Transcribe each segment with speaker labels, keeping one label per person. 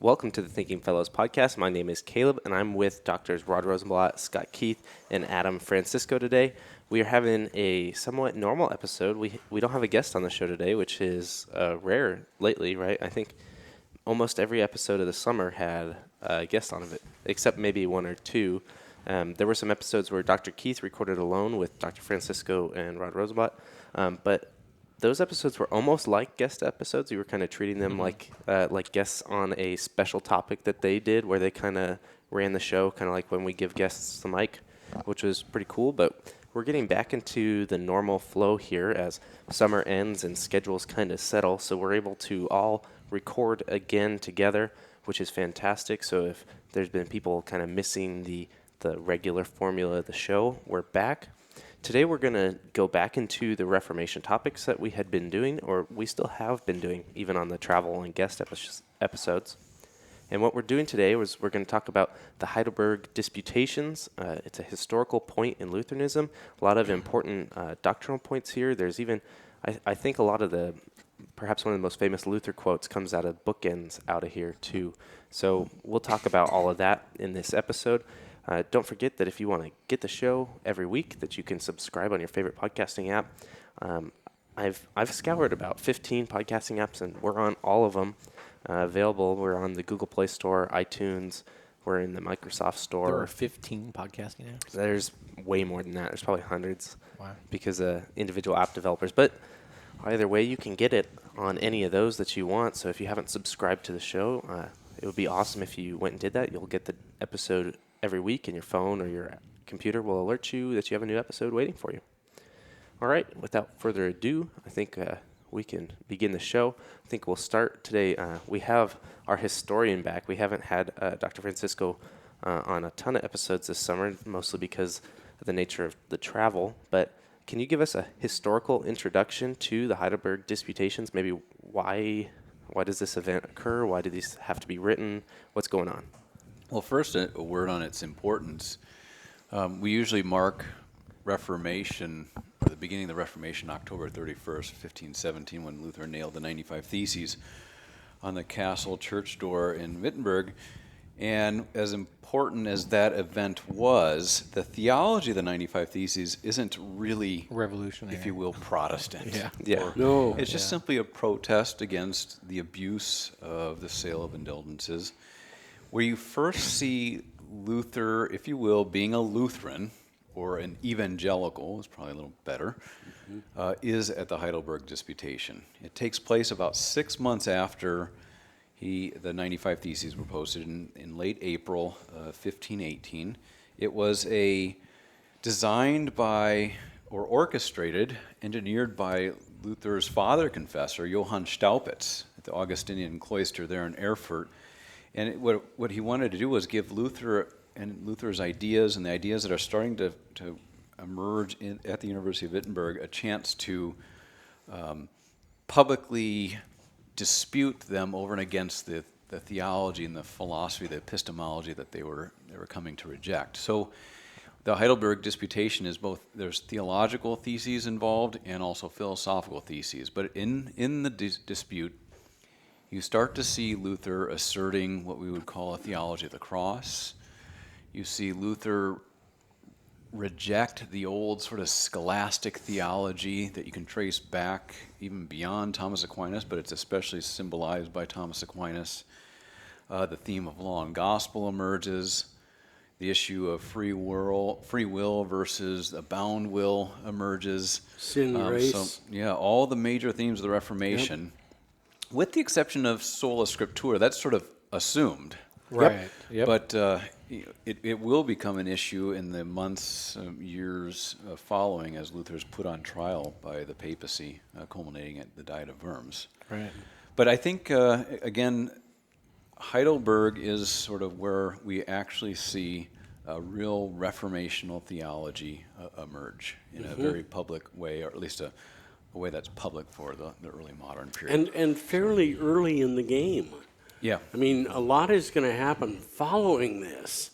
Speaker 1: Welcome to the Thinking Fellows podcast. My name is Caleb, and I'm with Doctors Rod Rosenblatt, Scott Keith, and Adam Francisco today. We are having a somewhat normal episode. We don't have a guest on the show today, which is rare lately, right? I think almost every episode of the summer had a guest on it, except maybe one or two. There were some episodes where Dr. Keith recorded alone with Dr. Francisco and Rod Rosenblatt, but those episodes were almost like guest episodes. You were kind of treating them like guests on a special topic that they did, where they kind of ran the show, kind of like when we give guests the mic, which was pretty cool. But we're getting back into the normal flow here as summer ends and schedules kind of settle, so we're able to all record again together, which is fantastic. So if there's been people kind of missing the regular formula of the show, we're back. Today we're going to go back into the Reformation topics that we had been doing, or we still have been doing, even on the travel and guest episodes. And what we're doing today was we're going to talk about the Heidelberg Disputations. It's a historical point in Lutheranism. A lot of important doctrinal points here. There's even, I think a lot of perhaps one of the most famous Luther quotes comes out of bookends out of here too. So we'll talk about all of that in this episode. Don't forget that if you want to get the show every week, that you can subscribe on your favorite podcasting app. I've scoured about 15 podcasting apps, and we're on all of them available. We're on the Google Play Store, iTunes. We're in the Microsoft Store.
Speaker 2: There are 15 podcasting apps?
Speaker 1: There's way more than that. There's probably hundreds.
Speaker 2: Wow.
Speaker 1: Because individual app developers. But either way, you can get it on any of those that you want. So if you haven't subscribed to the show, it would be awesome if you went and did that. You'll get the episode every week, and your phone or your computer will alert you that you have a new episode waiting for you. All right, without further ado, I think we can begin the show. I think we'll start today. We have our historian back. We haven't had Dr. Francisco on a ton of episodes this summer, mostly because of the nature of the travel. But can you give us a historical introduction to the Heidelberg Disputations? Maybe why does this event occur? Why do these have to be written? What's going on?
Speaker 3: Well, first, a word on its importance. We usually mark Reformation, or the beginning of the Reformation, October 31st, 1517, when Luther nailed the 95 Theses on the castle church door in Wittenberg. And as important as that event was, the theology of the 95 Theses isn't really,
Speaker 2: revolutionary,
Speaker 3: if you will, Protestant.
Speaker 1: Yeah.
Speaker 4: No.
Speaker 3: It's just simply a protest against the abuse of the sale of indulgences. Where you first see Luther, if you will, being a Lutheran, or an evangelical, is probably a little better, is at the Heidelberg Disputation. It takes place about 6 months after the 95 Theses were posted in late April 1518. It was designed by, or orchestrated, engineered by Luther's father confessor, Johann Staupitz, at the Augustinian cloister there in Erfurt. And what he wanted to do was give Luther and Luther's ideas and the ideas that are starting to emerge at the University of Wittenberg a chance to publicly dispute them over and against the theology and the philosophy, the epistemology that they were coming to reject. So the Heidelberg Disputation is both, there's theological theses involved and also philosophical theses. But in the dispute, you start to see Luther asserting what we would call a theology of the cross. You see Luther reject the old sort of scholastic theology that you can trace back even beyond Thomas Aquinas, but it's especially symbolized by Thomas Aquinas. The theme of law and gospel emerges. The issue of free will versus a bound will emerges.
Speaker 4: Sin, grace.
Speaker 3: So, all the major themes of the Reformation. Yep. With the exception of sola scriptura, that's sort of assumed.
Speaker 2: Right. Yep.
Speaker 3: But it will become an issue in the months, years following, as Luther's put on trial by the papacy, culminating at the Diet of Worms.
Speaker 2: Right.
Speaker 3: But I think, again, Heidelberg is sort of where we actually see a real reformational theology emerge in a very public way, or at least a way that's public for the early modern period.
Speaker 4: And fairly early in the game.
Speaker 3: Yeah.
Speaker 4: I mean, a lot is going to happen following this.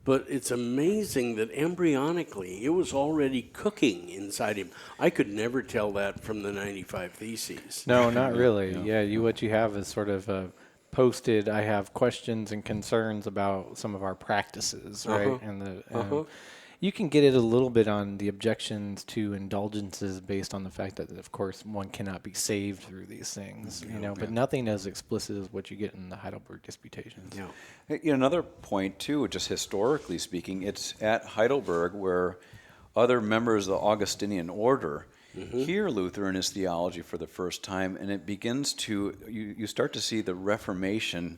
Speaker 4: But it's amazing that embryonically it was already cooking inside him. I could never tell that from the 95 Theses.
Speaker 2: No, not really. Yeah, what you have is sort of a posted, I have questions and concerns about some of our practices, right?
Speaker 4: Uh-huh.
Speaker 2: And you can get it a little bit on the objections to indulgences based on the fact that, of course, one cannot be saved through these things, but nothing as explicit as what you get in the Heidelberg Disputations.
Speaker 3: Yeah. Another point, too, just historically speaking, it's at Heidelberg where other members of the Augustinian order hear Luther and his theology for the first time, and it begins to, you start to see the Reformation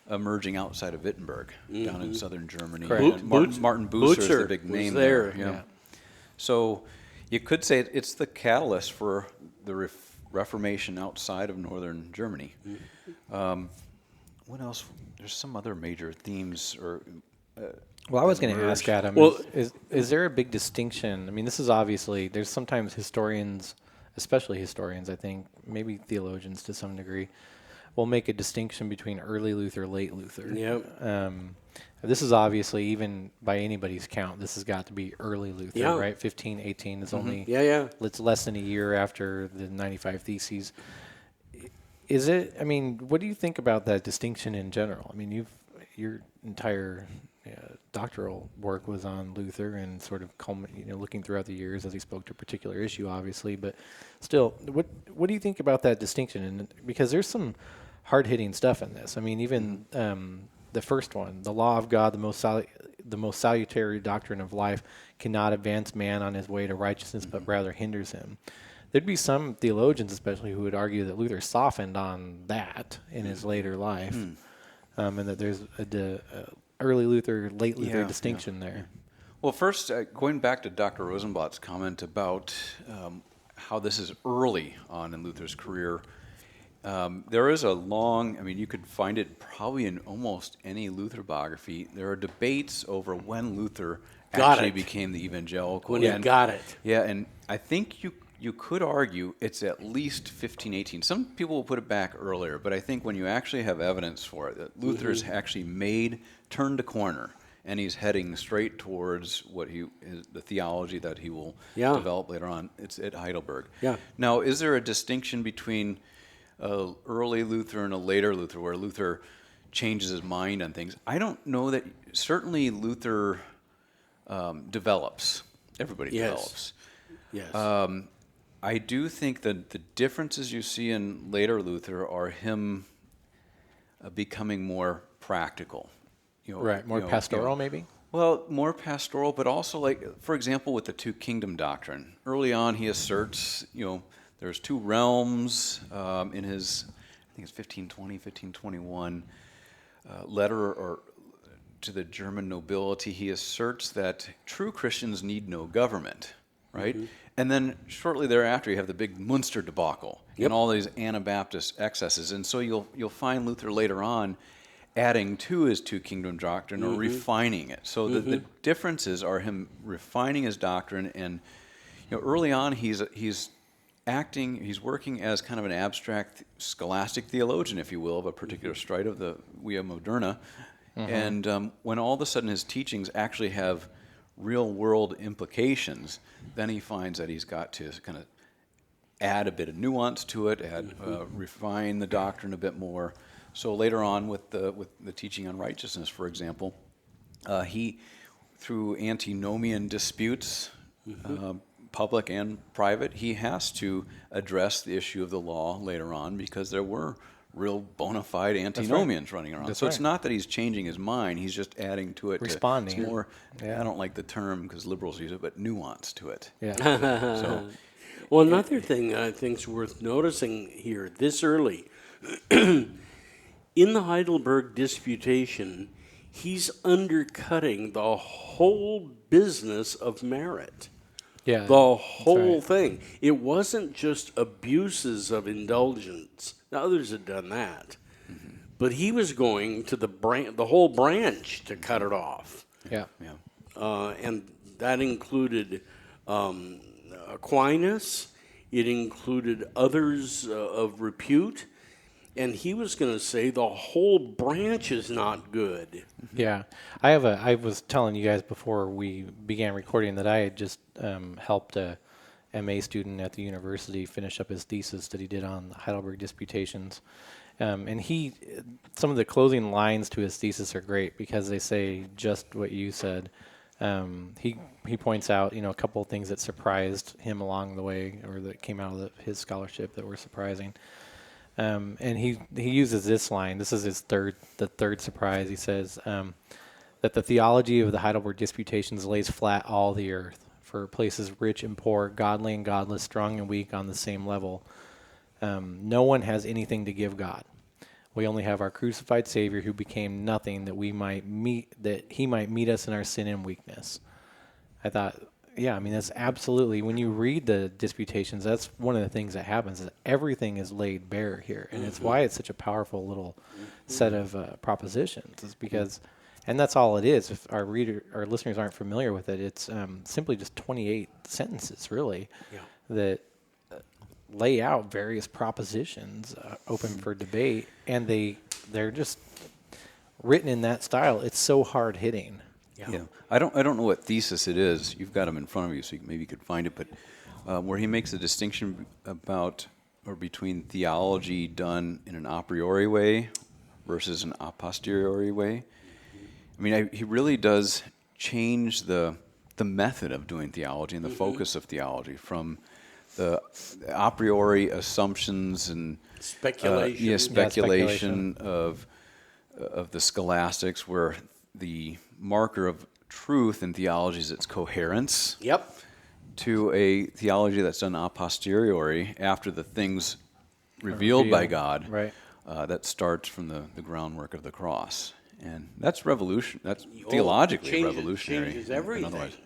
Speaker 3: emerging outside of Wittenberg, down in southern Germany.
Speaker 2: Correct.
Speaker 3: Martin Bucer is the
Speaker 4: Bucer
Speaker 3: big
Speaker 4: was
Speaker 3: name
Speaker 4: there.
Speaker 3: there. Yeah. So you could say it's the catalyst for the Reformation outside of northern Germany. What else? There's some other major themes or.
Speaker 2: Well, I was going to ask Adam,
Speaker 4: Well-
Speaker 2: is there a big distinction? I mean, this is obviously, there's sometimes historians, especially historians, I think, maybe theologians to some degree, will make a distinction between early Luther, late Luther.
Speaker 4: Yep.
Speaker 2: This is obviously, even by anybody's count, this has got to be early Luther,
Speaker 4: Yeah.
Speaker 2: right? 1518 is only,
Speaker 4: Yeah.
Speaker 2: it's less than a year after the 95 Theses. Is it, I mean, what do you think about that distinction in general? I mean, your entire doctoral work was on Luther and sort of looking throughout the years as he spoke to a particular issue, obviously, but still, what do you think about that distinction? And because there's some hard-hitting stuff in this. I mean, even the first one, the law of God, the most salutary doctrine of life, cannot advance man on his way to righteousness, but rather hinders him. There'd be some theologians, especially, who would argue that Luther softened on that in his later life, and that there's a early Luther, late Luther distinction there.
Speaker 3: Well, first, going back to Dr. Rosenblatt's comment about how this is early on in Luther's career, there is a long, you could find it probably in almost any Luther biography. There are debates over when Luther actually became the evangelical.
Speaker 4: When he got it.
Speaker 3: Yeah, and I think you could argue it's at least 1518. Some people will put it back earlier, but I think when you actually have evidence for it, that Luther's actually turned a corner, and he's heading straight towards the theology that he will develop later on. It's at Heidelberg.
Speaker 4: Yeah.
Speaker 3: Now, is there a distinction between early Luther and a later Luther, where Luther changes his mind on things? I don't know that. Certainly, Luther develops. Everybody develops.
Speaker 4: Yes.
Speaker 3: I do think that the differences you see in later Luther are him becoming more practical.
Speaker 2: More pastoral, maybe?
Speaker 3: Well, more pastoral, but also, like, for example, with the two-kingdom doctrine. Early on, he asserts, there's two realms in his, I think it's 1520, 1521 letter to the German nobility. He asserts that true Christians need no government, right? And then shortly thereafter, you have the big Munster debacle and all these Anabaptist excesses. And so you'll find Luther later on adding to his two-kingdom doctrine or refining it. So the differences are him refining his doctrine, and early on he's working as kind of an abstract scholastic theologian, if you will, of a particular stride of the Via Moderna. And when all of a sudden his teachings actually have real-world implications, then he finds that he's got to kind of add a bit of nuance to it, refine the doctrine a bit more. So later on with the teaching on righteousness, for example, he, through antinomian disputes, public and private, he has to address the issue of the law later on, because there were real bona fide antinomians running around. So it's not that he's changing his mind, he's just adding to it.
Speaker 2: Responding.
Speaker 3: It's more, I don't like the term because liberals use it, but nuance to it.
Speaker 2: Yeah.
Speaker 3: So,
Speaker 4: Well, another thing that I think is worth noticing here, this early, in the Heidelberg Disputation, he's undercutting the whole business of merit.
Speaker 2: Yeah.
Speaker 4: The whole thing. It wasn't just abuses of indulgence. Now, others had done that. But he was going to the whole branch to cut it off.
Speaker 2: Yeah.
Speaker 4: And that included Aquinas. It included others of repute. And he was going to say the whole branch is not good.
Speaker 2: Yeah. I was telling you guys before we began recording that I had just helped a MA student at the university finish up his thesis that he did on the Heidelberg Disputations. And some of the closing lines to his thesis are great because they say just what you said. He points out, a couple of things that surprised him along the way, or that came out of his scholarship that were surprising. And he uses this line. This is the third surprise. He says that the theology of the Heidelberg Disputations lays flat all the earth, for places rich and poor, godly and godless, strong and weak on the same level. No one has anything to give God. We only have our crucified Savior who became nothing that he might meet us in our sin and weakness. I thought, that's absolutely, when you read the disputations, that's one of the things that happens, is everything is laid bare here. And it's why it's such a powerful little set of propositions, is because, and that's all it is. If our listeners aren't familiar with it, it's simply just 28 sentences, really, that lay out various propositions open for debate, and they're just written in that style. It's so hard hitting.
Speaker 3: Yeah. I don't know what thesis it is. You've got them in front of you, so maybe you could find it. But where he makes a distinction between theology done in an a priori way versus an a posteriori way. I mean, he really does change the method of doing theology and the focus of theology from the a priori assumptions and
Speaker 4: speculation.
Speaker 3: Speculation of the scholastics, where the marker of truth in theology is its coherence.
Speaker 4: Yep.
Speaker 3: To a theology that's done a posteriori, after the things revealed by God,
Speaker 2: right?
Speaker 3: That starts from the groundwork of the cross, and that's revolution. That's theologically revolutionary.
Speaker 4: Changes everything.
Speaker 3: Otherwise,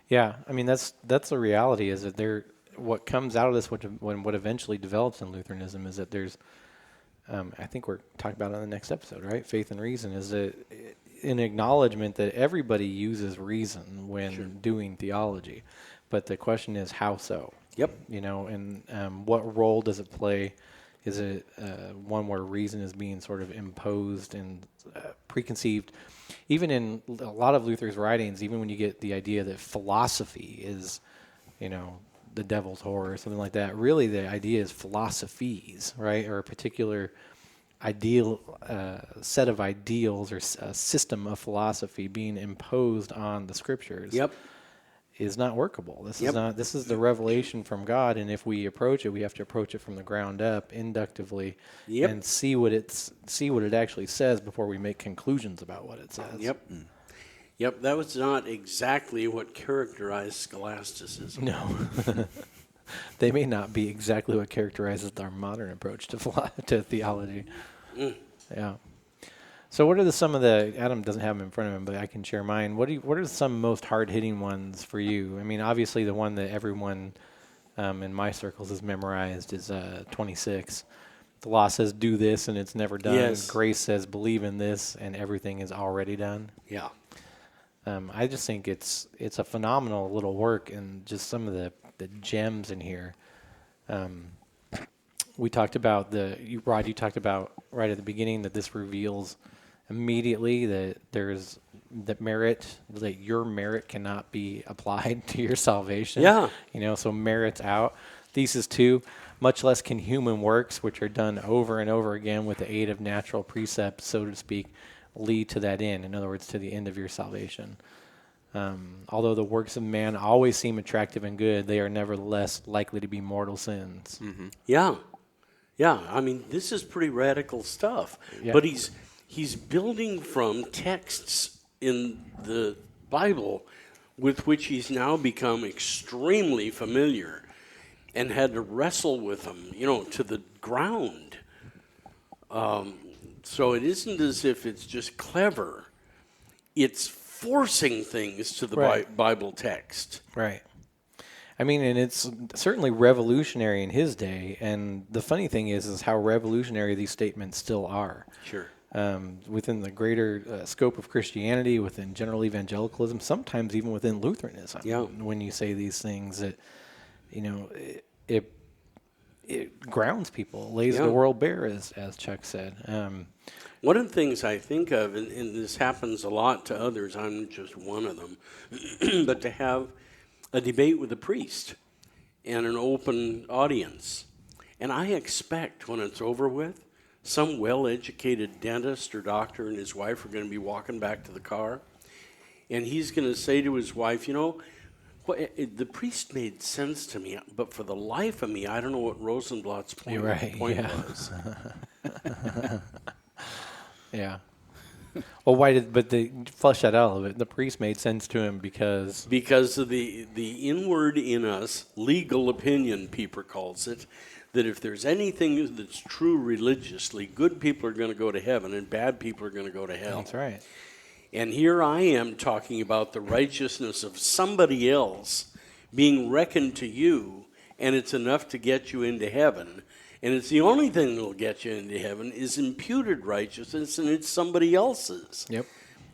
Speaker 2: Yeah, I mean that's the reality, is that what comes out of this, what eventually develops in Lutheranism, is that there's, I think we're talking about it in the next episode, right? Faith and reason is an acknowledgement that everybody uses reason when doing theology, but the question is how so?
Speaker 4: Yep.
Speaker 2: And what role does it play? Is it one where reason is being sort of imposed and preconceived? Even in a lot of Luther's writings, even when you get the idea that philosophy is, the devil's whore or something like that, really the idea is philosophies, right? Or a particular ideal set of ideals or a system of philosophy being imposed on the scriptures.
Speaker 4: Yep.
Speaker 2: Is not workable. This is the revelation from God, and if we approach it, we have to approach it from the ground up, inductively, and see what it actually says before we make conclusions about what it says.
Speaker 4: Yep, that was not exactly what characterized scholasticism.
Speaker 2: No. They may not be exactly what characterizes our modern approach to theology. Yeah. So what are some of the, Adam doesn't have them in front of him, but I can share mine. What are some most hard-hitting ones for you? I mean, obviously the one that everyone in my circles has memorized is 26. The law says do this and it's never done.
Speaker 4: Yes.
Speaker 2: Grace says believe in this and everything is already done.
Speaker 4: Yeah.
Speaker 2: I just think it's a phenomenal little work, and just some of the gems in here. We talked about Rod, you talked about right at the beginning that this reveals immediately that your merit cannot be applied to your salvation.
Speaker 4: Yeah.
Speaker 2: So merit's out. Thesis 2, much less can human works, which are done over and over again with the aid of natural precepts, so to speak, lead to that end. In other words, to the end of your salvation. Although the works of man always seem attractive and good, they are nevertheless likely to be mortal sins.
Speaker 1: Mm-hmm.
Speaker 4: Yeah. I mean, this is pretty radical stuff.
Speaker 2: Yeah.
Speaker 4: But he's building from texts in the Bible with which he's now become extremely familiar and had to wrestle with them, to the ground. So it isn't as if it's just clever. It's forcing things to the Bible text.
Speaker 2: Right. I mean, and it's certainly revolutionary in his day. And the funny thing is how revolutionary these statements still are.
Speaker 4: Sure.
Speaker 2: Within the greater scope of Christianity, within general evangelicalism, sometimes even within Lutheranism.
Speaker 4: Yeah.
Speaker 2: When you say these things, that it grounds people, lays the world bare, as Chuck said.
Speaker 4: One of the things I think of, and this happens a lot to others, I'm just one of them, but to have a debate with a priest and an open audience. And I expect when it's over with some well-educated dentist or doctor and his wife are going to be walking back to the car, and he's going to say to his wife, you know, the priest made sense to me, but for the life of me, I don't know what Rosenblatt's point,
Speaker 2: You're right, yeah.
Speaker 4: was.
Speaker 2: Yeah. Well, but they flesh that out a little bit. The priest made sense to him because
Speaker 4: Because of the inward in us, legal opinion, Pieper calls it, that if there's anything that's true religiously, good people are going to go to heaven and bad people are going to go to hell.
Speaker 2: that's right.
Speaker 4: And here I am talking about the righteousness of somebody else being reckoned to you, and it's enough to get you into heaven. And it's the only thing that will get you into heaven is imputed righteousness, and it's somebody else's.
Speaker 2: Yep.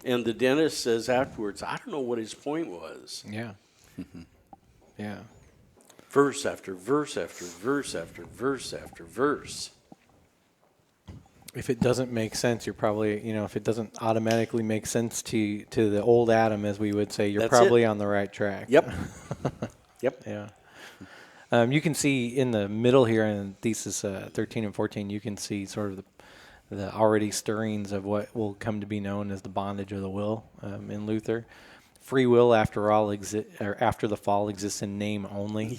Speaker 4: And the dentist says afterwards, I don't know what his point was.
Speaker 2: Yeah. Yeah.
Speaker 4: Verse after verse after verse after verse after verse.
Speaker 2: If it doesn't make sense, you're probably, if it doesn't automatically make sense to the old Adam, as we would say, you're
Speaker 4: That's
Speaker 2: probably
Speaker 4: it.
Speaker 2: on the right track.
Speaker 4: Yep. Yep.
Speaker 2: Yeah. You can see in the middle here in thesis 13 and 14, you can see sort of the already stirrings of what will come to be known as the bondage of the will in Luther. Free will, after all, after the fall, exists in name only.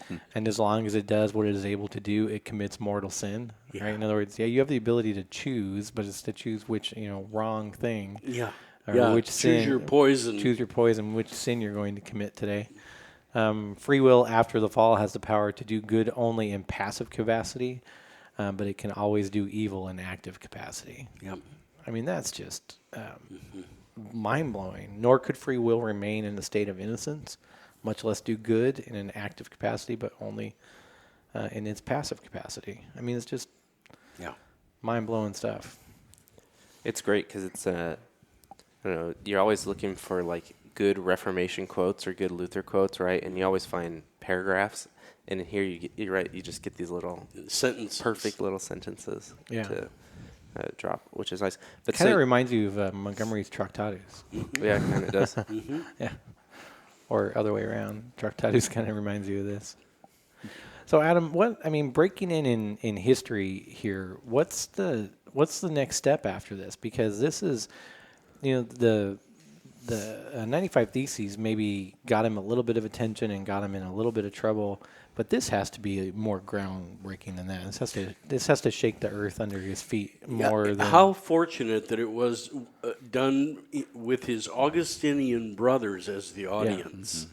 Speaker 4: Yeah.
Speaker 2: And as long as it does what it is able to do, it commits mortal sin.
Speaker 4: Yeah.
Speaker 2: Right? In other words, you have the ability to choose, but it's to choose which wrong thing.
Speaker 4: Yeah.
Speaker 2: Or
Speaker 4: Yeah.
Speaker 2: which
Speaker 4: Choose
Speaker 2: sin,
Speaker 4: your poison.
Speaker 2: Choose your poison, which sin you're going to commit today. Free will after the fall has the power to do good only in passive capacity, but it can always do evil in active capacity.
Speaker 4: Yep.
Speaker 2: I mean, that's just mind-blowing. Nor could free will remain in a state of innocence, much less do good in an active capacity, but only in its passive capacity. I mean, it's just mind-blowing stuff.
Speaker 1: It's great because it's I don't know, you're always looking for like good Reformation quotes or good Luther quotes, right? And you always find paragraphs, and here you're right, you just get these little
Speaker 4: Sentences.
Speaker 1: perfect little sentences to drop, which is nice. But
Speaker 2: Kind of reminds you of Montgomery's Tractatus.
Speaker 1: yeah, kind of does.
Speaker 2: Yeah. Or other way around. Tractatus kind of reminds you of this. So Adam, breaking in history here, what's the next step after this? Because this is, the 95 Theses maybe got him a little bit of attention and got him in a little bit of trouble, but this has to be more groundbreaking than that. This has to shake the earth under his feet more than...
Speaker 4: How fortunate that it was done with his Augustinian brothers as the audience.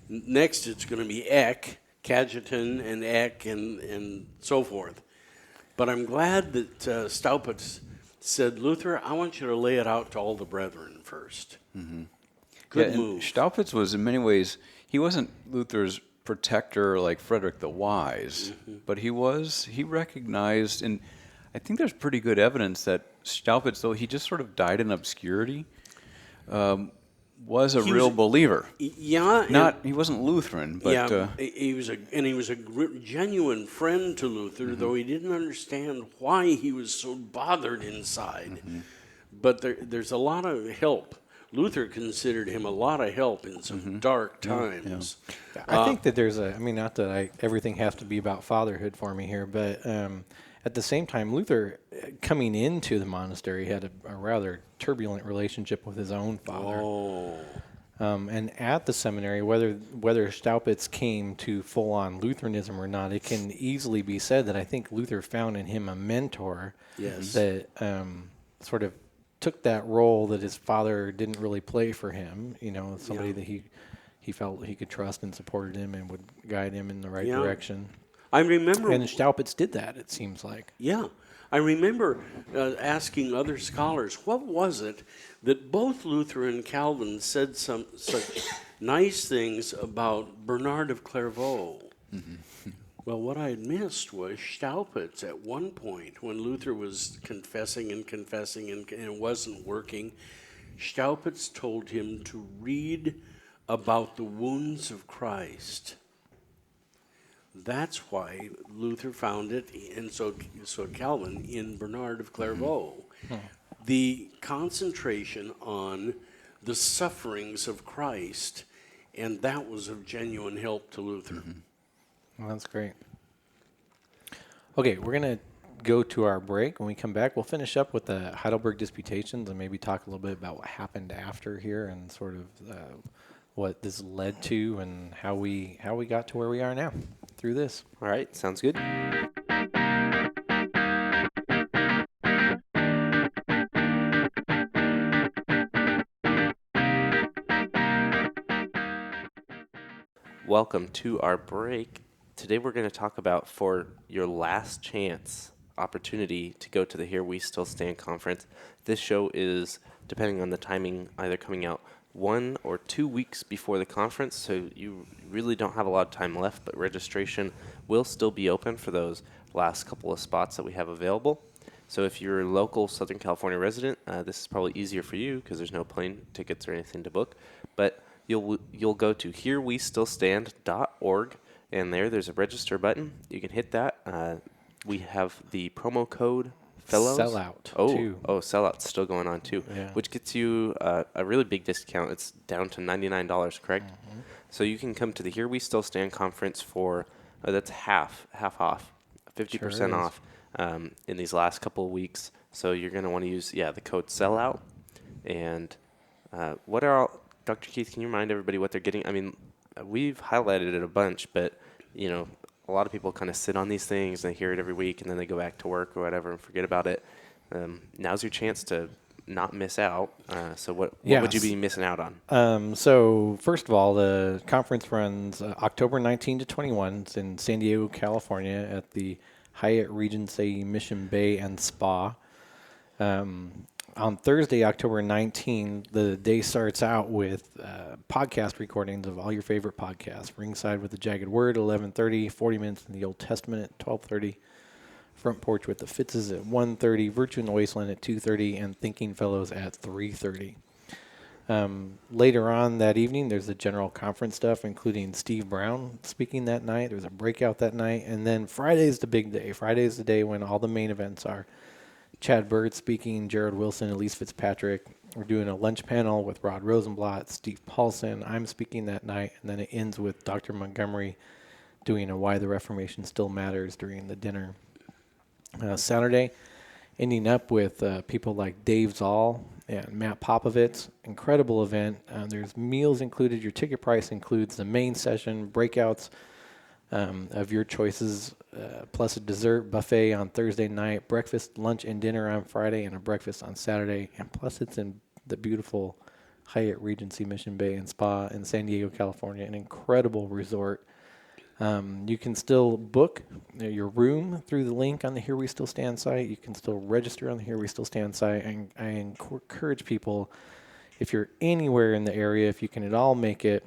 Speaker 4: Yeah. Mm-hmm. Next, it's going to be Eck, Cajetan, and Eck, and so forth. But I'm glad that Staupitz said, Luther, I want you to lay it out to all the brethren first. Mm-hmm. Good move.
Speaker 3: Staupitz was, in many ways, he wasn't Luther's protector like Frederick the Wise, but he recognized, and I think there's pretty good evidence that Staupitz, though he just sort of died in obscurity, was a real believer.
Speaker 4: Yeah.
Speaker 3: He wasn't Lutheran, but...
Speaker 4: he was a genuine friend to Luther, though he didn't understand why he was so bothered inside. Mm-hmm. But there's a lot of help. Luther considered him a lot of help in some dark times.
Speaker 2: Yeah. I think that there's not that everything has to be about fatherhood for me here, but at the same time, Luther, coming into the monastery, had a rather turbulent relationship with his own father.
Speaker 4: Oh.
Speaker 2: And at the seminary, whether Staupitz came to full-on Lutheranism or not, it can easily be said that I think Luther found in him a mentor that sort of took that role that his father didn't really play for him, somebody that he felt he could trust and supported him and would guide him in the right direction.
Speaker 4: I remember...
Speaker 2: And Staupitz did that, it seems like.
Speaker 4: Yeah. I remember asking other scholars, what was it that both Luther and Calvin said such nice things about Bernard of Clairvaux? Mm-hmm. Well, what I had missed was Staupitz at one point, when Luther was confessing and it wasn't working, Staupitz told him to read about the wounds of Christ. That's why Luther found it, and so Calvin, in Bernard of Clairvaux. Mm-hmm. The concentration on the sufferings of Christ, and that was of genuine help to Luther.
Speaker 2: Mm-hmm. Well, that's great. Okay, we're going to go to our break. When we come back, we'll finish up with the Heidelberg Disputations and maybe talk a little bit about what happened after here and sort of what this led to and how we got to where we are now through this.
Speaker 1: All right, sounds good. Welcome to our break. Today we're going to talk about for your last chance opportunity to go to the Here We Still Stand conference. This show is, depending on the timing, either coming out 1 or 2 weeks before the conference, so you really don't have a lot of time left, but registration will still be open for those last couple of spots that we have available. So if you're a local Southern California resident, this is probably easier for you because there's no plane tickets or anything to book, but you'll go to herewestillstand.org, and there's a register button. You can hit that. We have the promo code fellows.
Speaker 2: Sellout, too.
Speaker 1: Sellout's still going on too,
Speaker 2: Yeah.
Speaker 1: which gets you a really big discount. It's down to $99, correct? Mm-hmm. So you can come to the Here We Still Stand conference for that's half off, 50%
Speaker 2: Sure
Speaker 1: off in these last couple of weeks. So you're going to want to use the code sellout. And what are all, Dr. Keith, can you remind everybody what they're getting? I mean, we've highlighted it a bunch, but, a lot of people kind of sit on these things and they hear it every week and then they go back to work or whatever and forget about it. Now's your chance to not miss out. So what would you be missing out on?
Speaker 2: So first of all, the conference runs October 19 to 21. It's in San Diego, California at the Hyatt Regency Mission Bay and Spa. On Thursday, October 19, the day starts out with podcast recordings of all your favorite podcasts. Ringside with the Jagged Word, 11:30, 40 Minutes in the Old Testament at 12:30, Front Porch with the Fitzes at 1:30, Virtue in the Wasteland at 2:30, and Thinking Fellows at 3:30. Later on that evening, there's the general conference stuff, including Steve Brown speaking that night. There's a breakout that night. And then Friday's the big day. Friday's the day when all the main events are. Chad Bird speaking, Jared Wilson, Elise Fitzpatrick. We're doing a lunch panel with Rod Rosenblatt, Steve Paulson. I'm speaking that night, and then it ends with Dr. Montgomery doing a Why the Reformation Still Matters during the dinner. Saturday, ending up with people like Dave Zoll and Matt Popovitz. Incredible event. There's meals included. Your ticket price includes the main session, breakouts of your choices, plus a dessert buffet on Thursday night, breakfast, lunch, and dinner on Friday, and a breakfast on Saturday. And plus it's in the beautiful Hyatt Regency Mission Bay and Spa in San Diego, California, an incredible resort. You can still book your room through the link on the Here We Still Stand site. You can still register on the Here We Still Stand site. And I encourage people, if you're anywhere in the area, if you can at all make it,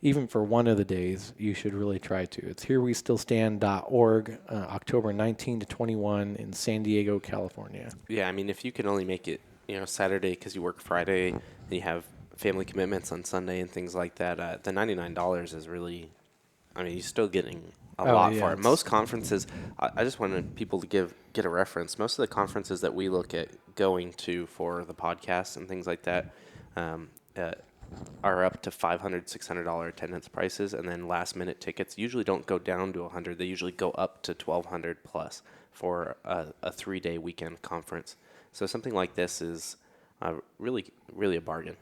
Speaker 2: even for one of the days, you should really try to. It's herewestillstand.org, October 19 to 21 in San Diego, California.
Speaker 1: Yeah, I mean, if you can only make it, Saturday because you work Friday and you have family commitments on Sunday and things like that, the $99 is really, you're still getting a lot for it. Most conferences, I just wanted people to get a reference. Most of the conferences that we look at going to for the podcast and things like that, are up to $500, $600 attendance prices, and then last-minute tickets usually don't go down to $100. They usually go up to $1,200 plus for a 3-day weekend conference. So something like this is really, really a bargain.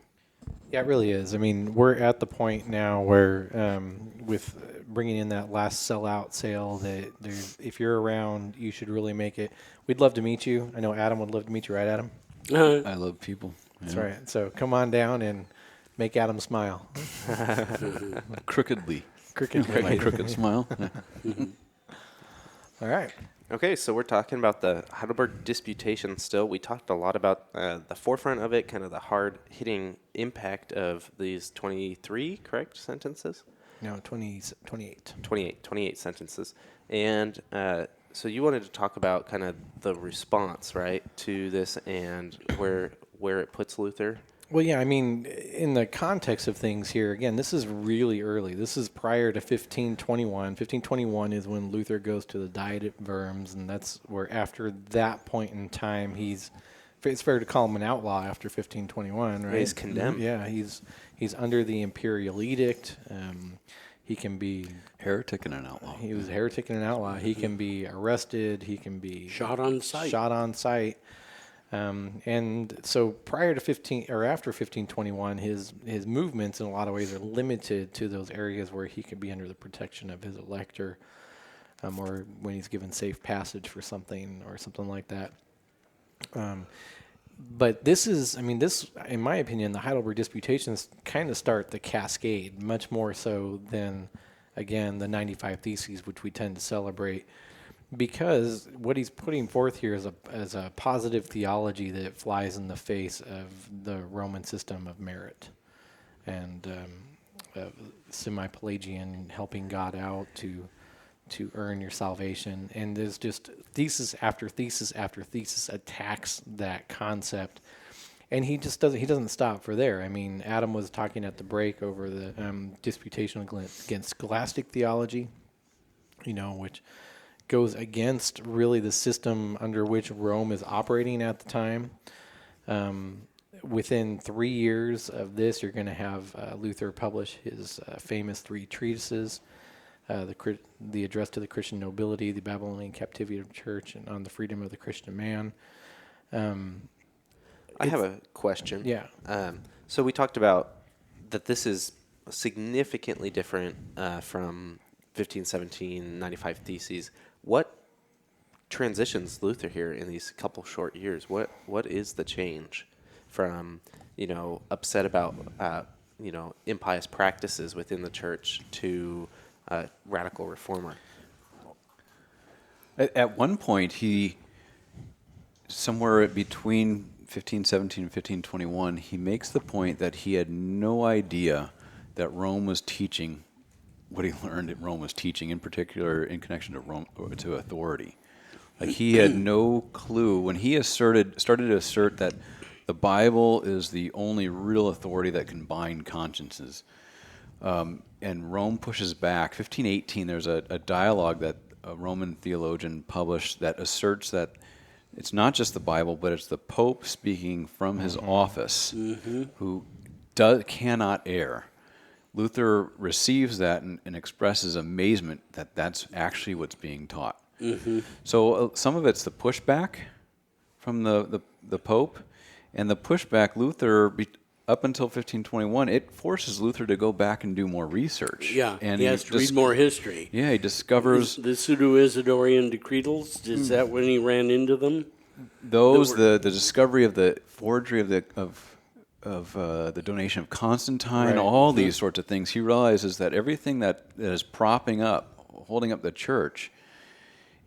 Speaker 2: Yeah, it really is. I mean, we're at the point now where with bringing in that last sellout sale that if you're around, you should really make it. We'd love to meet you. I know Adam would love to meet you, right, Adam?
Speaker 3: I love people.
Speaker 2: That's right. So come on down and make Adam smile.
Speaker 3: Crookedly.
Speaker 2: Crookedly.
Speaker 3: My crooked smile.
Speaker 2: All right.
Speaker 1: Okay, so we're talking about the Heidelberg Disputation still. We talked a lot about the forefront of it, kind of the hard-hitting impact of these 23, correct, sentences?
Speaker 2: No, 28.
Speaker 1: 28 sentences. And so you wanted to talk about kind of the response, right, to this and where it puts Luther.
Speaker 2: Well, yeah, I mean, in the context of things here, again, this is really early. This is prior to 1521. 1521 is when Luther goes to the Diet at Worms, and that's where after that point in time, it's fair to call him an outlaw after 1521, right?
Speaker 1: He's condemned.
Speaker 2: Yeah, he's under the imperial edict. He can be
Speaker 3: Heretic and an outlaw.
Speaker 2: he was a heretic and an outlaw. He can be arrested. He can be
Speaker 4: Shot on sight.
Speaker 2: Shot on sight. And so prior to 15 or after 1521, his movements in a lot of ways are limited to those areas where he could be under the protection of his elector, or when he's given safe passage for something or something like that. But this is, in my opinion, the Heidelberg Disputations kind of start the cascade, much more so than, again, the 95 Theses, which we tend to celebrate, because what he's putting forth here is a positive theology that flies in the face of the Roman system of merit and semi-Pelagian helping God out to earn your salvation. And there's just thesis after thesis after thesis attacks that concept. And he doesn't stop for there. I mean, Adam was talking at the break over the disputation against scholastic theology, which goes against really the system under which Rome is operating at the time. Within 3 years of this, you're going to have Luther publish his famous 3 treatises, the Address to the Christian Nobility, the Babylonian Captivity of the Church, and on the Freedom of the Christian Man.
Speaker 1: I have a question.
Speaker 2: Yeah.
Speaker 1: So we talked about that this is significantly different from 1517, 95 Theses. What transitions Luther here in these couple short years? What is the change from, upset about, impious practices within the church to radical reformer?
Speaker 3: At one point, he, somewhere between 1517 and 1521, he makes the point that he had no idea that Rome was teaching what he learned that Rome was teaching, in particular in connection to Rome, to authority. Like, he had no clue when he started to assert that the Bible is the only real authority that can bind consciences. And Rome pushes back. 1518, there's a dialogue that a Roman theologian published that asserts that it's not just the Bible, but it's the Pope speaking from his office, who cannot err. Luther receives that and expresses amazement that that's actually what's being taught. So some of it's the pushback from the Pope, and the pushback Luther, up until 1521, it forces Luther to go back and do more research.
Speaker 4: Yeah,
Speaker 3: and
Speaker 4: he has to read more history.
Speaker 3: Yeah, he discovers
Speaker 4: The Pseudo-Isidorian decretals. Is that when he ran into them?
Speaker 3: those the discovery of the forgery of the donation of Constantine,
Speaker 2: Right.
Speaker 3: all these sorts of things. He realizes that everything that is holding up the church,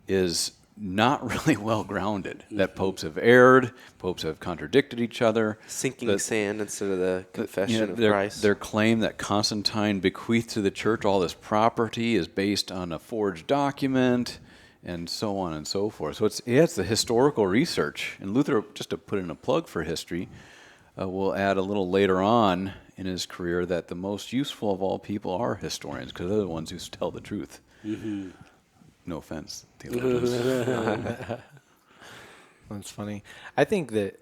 Speaker 3: is not really well grounded. That popes have erred, popes have contradicted each other.
Speaker 1: Sinking sand instead of the confession of
Speaker 3: their,
Speaker 1: Christ.
Speaker 3: Their claim that Constantine bequeathed to the church all this property is based on a forged document, and so on and so forth. So it's the historical research. And Luther, just to put in a plug for history, will add a little later on in his career that the most useful of all people are historians, because they're the ones who tell the truth. No offense, theologians.
Speaker 2: That's funny. I think that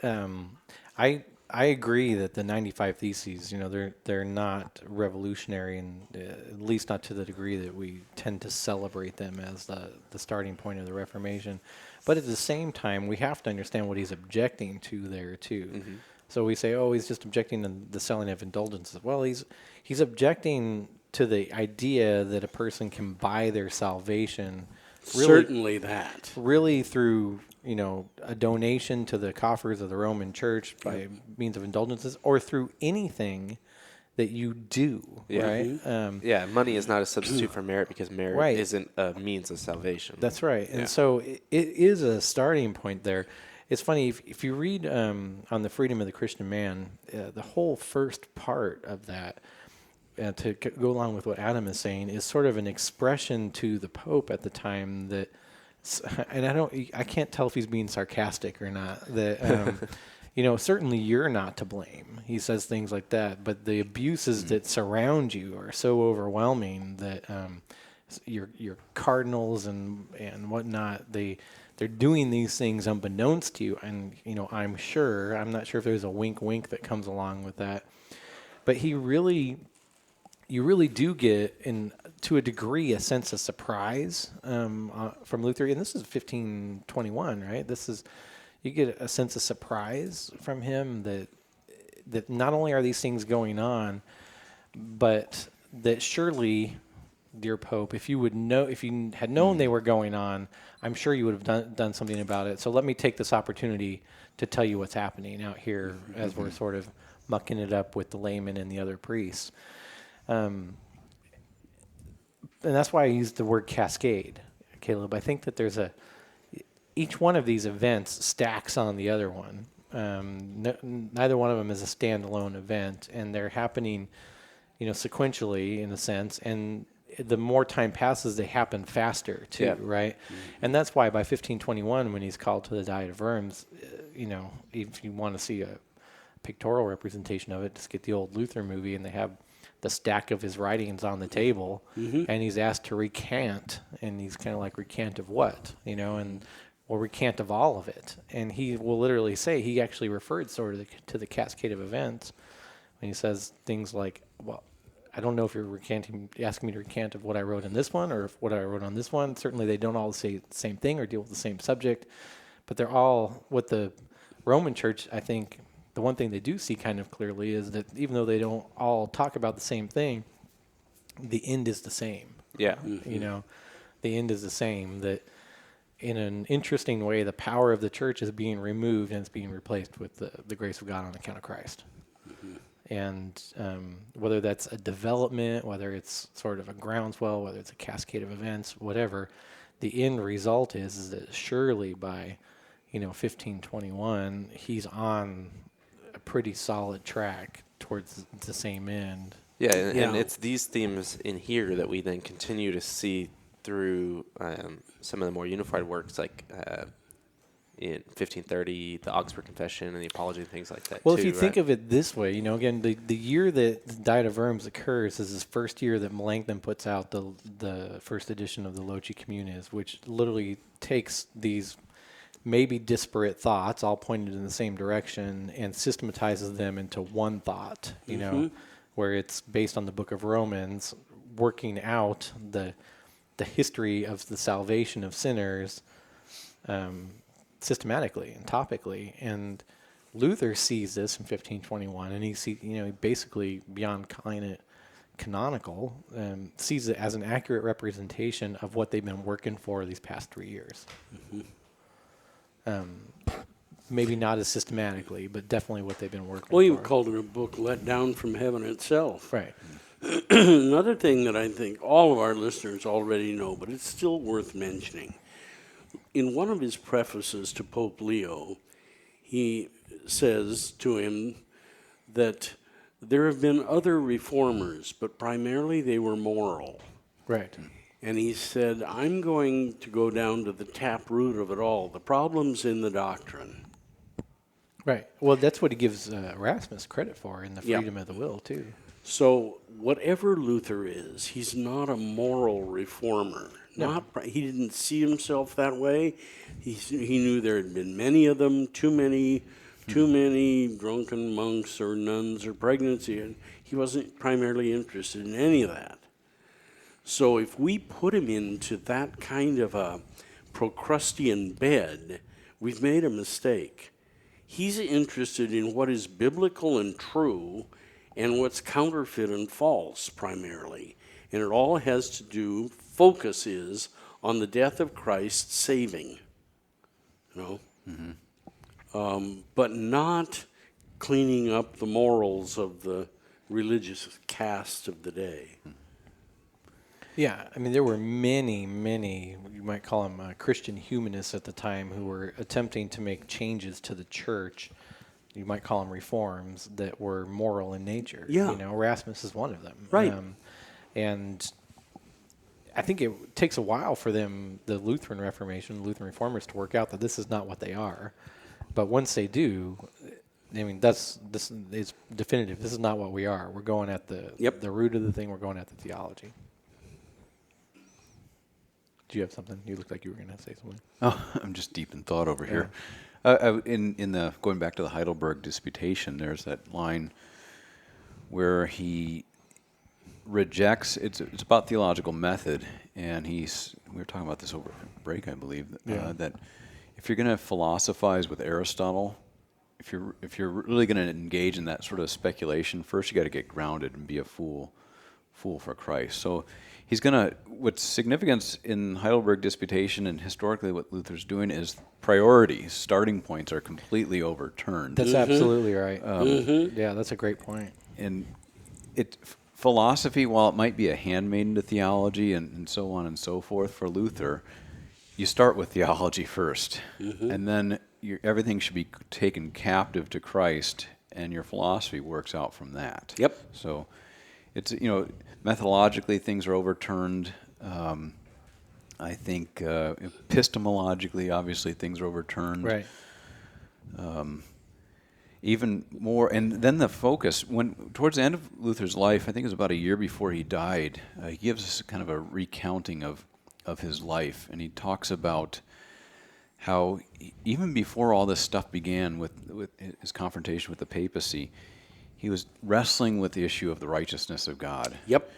Speaker 2: I agree that the 95 Theses, they're not revolutionary, and at least not to the degree that we tend to celebrate them as the starting point of the Reformation. But at the same time, we have to understand what he's objecting to there too. So we say, he's just objecting to the selling of indulgences. Well, he's objecting to the idea that a person can buy their salvation
Speaker 4: Certainly that.
Speaker 2: really through a donation to the coffers of the Roman Church by means of indulgences, or through anything that you do, right?
Speaker 1: Money is not a substitute for merit, because merit
Speaker 2: Right.
Speaker 1: isn't a means of salvation.
Speaker 2: That's right. And so it is a starting point there. It's funny, if you read on the Freedom of the Christian Man, the whole first part of that, to go along with what Adam is saying, is sort of an expression to the Pope at the time that, and I can't tell if he's being sarcastic or not, that, certainly you're not to blame. He says things like that, but the abuses that surround you are so overwhelming that your cardinals and whatnot, they're doing these things unbeknownst to you. And, I'm not sure if there's a wink that comes along with that, but he really you really do get, to a degree, a sense of surprise from Luther. And this is 1521, right? You get a sense of surprise from him that not only are these things going on, but that surely, dear Pope, if you had known they were going on, I'm sure you would have done something about it. So let me take this opportunity to tell you what's happening out here as we're sort of mucking it up with the laymen and the other priests. And that's why I used the word cascade, Caleb. I think that each one of these events stacks on the other one. Neither one of them is a standalone event, and they're happening, sequentially in a sense. And the more time passes, they happen faster too, right? Mm-hmm. And that's why by 1521, when he's called to the Diet of Worms, if you want to see a pictorial representation of it, just get the old Luther movie, and they have the stack of his writings on the table, and he's asked to recant, and he's kind of like, recant of what, and well, recant of all of it. And he will literally say, he actually referred sort of to the cascade of events when he says things like, well, I don't know if you're asking me to recant of what I wrote in this one or if what I wrote on this one. Certainly they don't all say the same thing or deal with the same subject, but they're all, what the Roman Church, I think, the one thing they do see kind of clearly is that even though they don't all talk about the same thing, the end is the same.
Speaker 1: Yeah.
Speaker 2: Mm-hmm. The end is the same. That in an interesting way, the power of the church is being removed and it's being replaced with the grace of God on account of Christ. Mm-hmm. And whether that's a development, whether it's sort of a groundswell, whether it's a cascade of events, whatever, the end result is that surely by 1521, he's on a pretty solid track towards the same end.
Speaker 1: Yeah, and it's these themes in here that we then continue to see through some of the more unified works, like in 1530, the Augsburg Confession and the Apology and things like that.
Speaker 2: Well, if you think of it this way, again, the year that the Diet of Worms occurs is his first year that Melanchthon puts out the first edition of the Loci Communes, which literally takes these maybe disparate thoughts, all pointed in the same direction, and systematizes them into one thought, where it's based on the book of Romans, working out the history of the salvation of sinners systematically and topically. And Luther sees this in 1521, and he basically, beyond calling it canonical, sees it as an accurate representation of what they've been working for these past 3 years. Mm-hmm. Maybe not as systematically, but definitely what they've been working for.
Speaker 4: Well, you called it a book let down from heaven itself.
Speaker 2: Right.
Speaker 4: Another thing that I think all of our listeners already know, but it's still worth mentioning. In one of his prefaces to Pope Leo, he says to him that there have been other reformers, but primarily they were moral.
Speaker 2: Right.
Speaker 4: And he said, I'm going to go down to the tap root of it all. The problem's in the doctrine.
Speaker 2: Right. Well, that's what he gives Erasmus credit for in the freedom of the will, too.
Speaker 4: So whatever Luther is, he's not a moral reformer. No. He didn't see himself that way. He knew there had been many of them, too many drunken monks or nuns or pregnancy, and he wasn't primarily interested in any of that. So if we put him into that kind of a Procrustean bed, we've made a mistake. He's interested in what is biblical and true and what's counterfeit and false primarily. And it all has to do, focus is on the death of Christ saving, but not cleaning up the morals of the religious caste of the day.
Speaker 2: Yeah, I mean, there were many, you might call them Christian humanists at the time who were attempting to make changes to the church. You might call them reforms that were moral in nature.
Speaker 4: Yeah.
Speaker 2: Erasmus is one of them.
Speaker 4: Right.
Speaker 2: And I think it takes a while for them, the Lutheran Reformation, Lutheran Reformers, to work out that this is not what they are. But once they do, I mean, this is definitive. This is not what we are. We're going at the root of the thing. We're going at the theology. Do you have something? You looked like you were going to say something.
Speaker 3: Oh, I'm just deep in thought over here. In the going back to the Heidelberg Disputation, there's that line where he rejects, it's about theological method, and we were talking about this over break, I believe, that if you're going to philosophize with Aristotle, if you're really going to engage in that sort of speculation, first you got to get grounded and be a fool for Christ. So he's going to, what's significance in Heidelberg Disputation and historically what Luther's doing is priorities, starting points are completely overturned.
Speaker 2: That's absolutely right. Yeah, that's a great point.
Speaker 3: And philosophy, while it might be a handmaiden to theology and so on and so forth for Luther, you start with theology first, and then everything should be taken captive to Christ, and your philosophy works out from that.
Speaker 4: Yep.
Speaker 3: So it's, methodologically things are overturned. I think epistemologically, obviously, things are overturned.
Speaker 2: Right.
Speaker 3: Even more, and then the focus, towards the end of Luther's life, I think it was about a year before he died, he gives us kind of a recounting of his life, and he talks about how even before all this stuff began with his confrontation with the papacy, he was wrestling with the issue of the righteousness of God.
Speaker 4: Yep.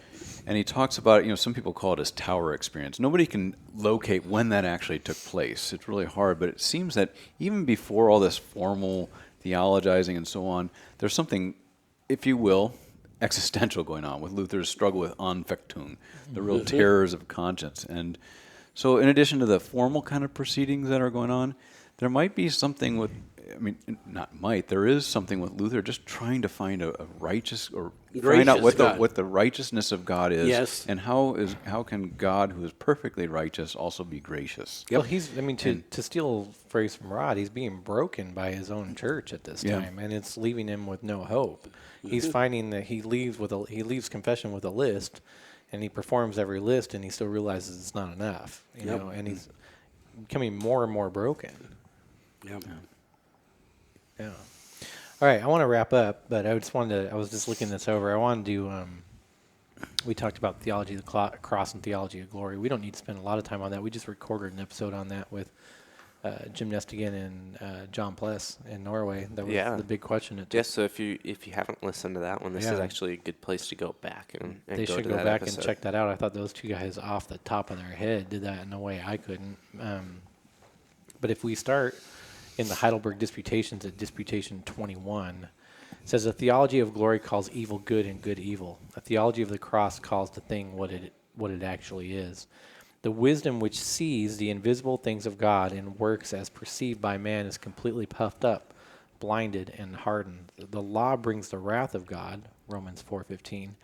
Speaker 3: And he talks about, some people call it his tower experience. Nobody can locate when that actually took place. It's really hard, but it seems that even before all this formal theologizing and so on, there's something, if you will, existential going on with Luther's struggle with Anfechtung, the real terrors of conscience. And so in addition to the formal kind of proceedings that are going on, there might be something with, there is something with Luther just trying to find a righteous, or find out what the righteousness of God is. Yes. And how can God, who is perfectly righteous, also be gracious?
Speaker 2: Yep. Well, to steal a phrase from Rod, he's being broken by his own church at this time, and it's leaving him with no hope. He's finding that he leaves confession with a list, and he performs every list, and he still realizes it's not enough. You know, and he's becoming more and more broken.
Speaker 4: Yep.
Speaker 2: Yeah. All right, I want to wrap up, but I was just looking this over. I wanted to we talked about theology of the cross and theology of glory. We don't need to spend a lot of time on that. We just recorded an episode on that with Jim Nestigan and John Pless in Norway. That was the big question.
Speaker 1: Yes, so if you haven't listened to that one, this is actually a good place to go back and
Speaker 2: they
Speaker 1: go
Speaker 2: should
Speaker 1: to
Speaker 2: go
Speaker 1: that
Speaker 2: back
Speaker 1: episode.
Speaker 2: and check that out. I thought those two guys off the top of their head did that in a way I couldn't. But if we start in the Heidelberg Disputations at Disputation 21, it says, a theology of glory calls evil good and good evil. A theology of the cross calls the thing what it actually is. The wisdom which sees the invisible things of God and works as perceived by man is completely puffed up, blinded, and hardened. The law brings the wrath of God, Romans 4:15,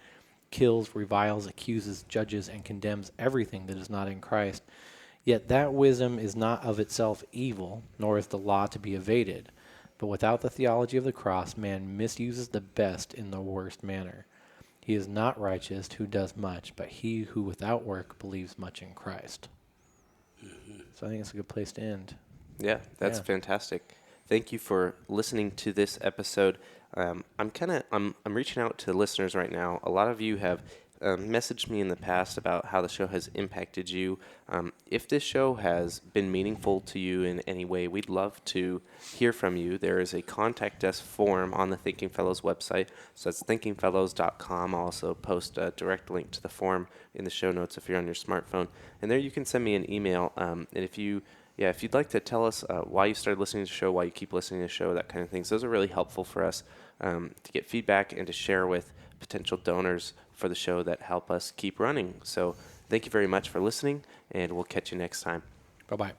Speaker 2: kills, reviles, accuses, judges, and condemns everything that is not in Christ. Yet that wisdom is not of itself evil, nor is the law to be evaded. But without the theology of the cross, man misuses the best in the worst manner. He is not righteous who does much, but he who without work believes much in Christ. So I think it's a good place to end.
Speaker 1: Yeah, that's fantastic. Thank you for listening to this episode. I'm reaching out to listeners right now. A lot of you have messaged me in the past about how the show has impacted you. If this show has been meaningful to you in any way, we'd love to hear from you. There is a contact us form on the Thinking Fellows website. So that's thinkingfellows.com. I'll also post a direct link to the form in the show notes if you're on your smartphone. And there you can send me an email. And if you'd like to tell us why you started listening to the show, why you keep listening to the show, that kind of things, those are really helpful for us to get feedback and to share with potential donors for the show that help us keep running. So thank you very much for listening, and we'll catch you next time.
Speaker 2: Bye-bye.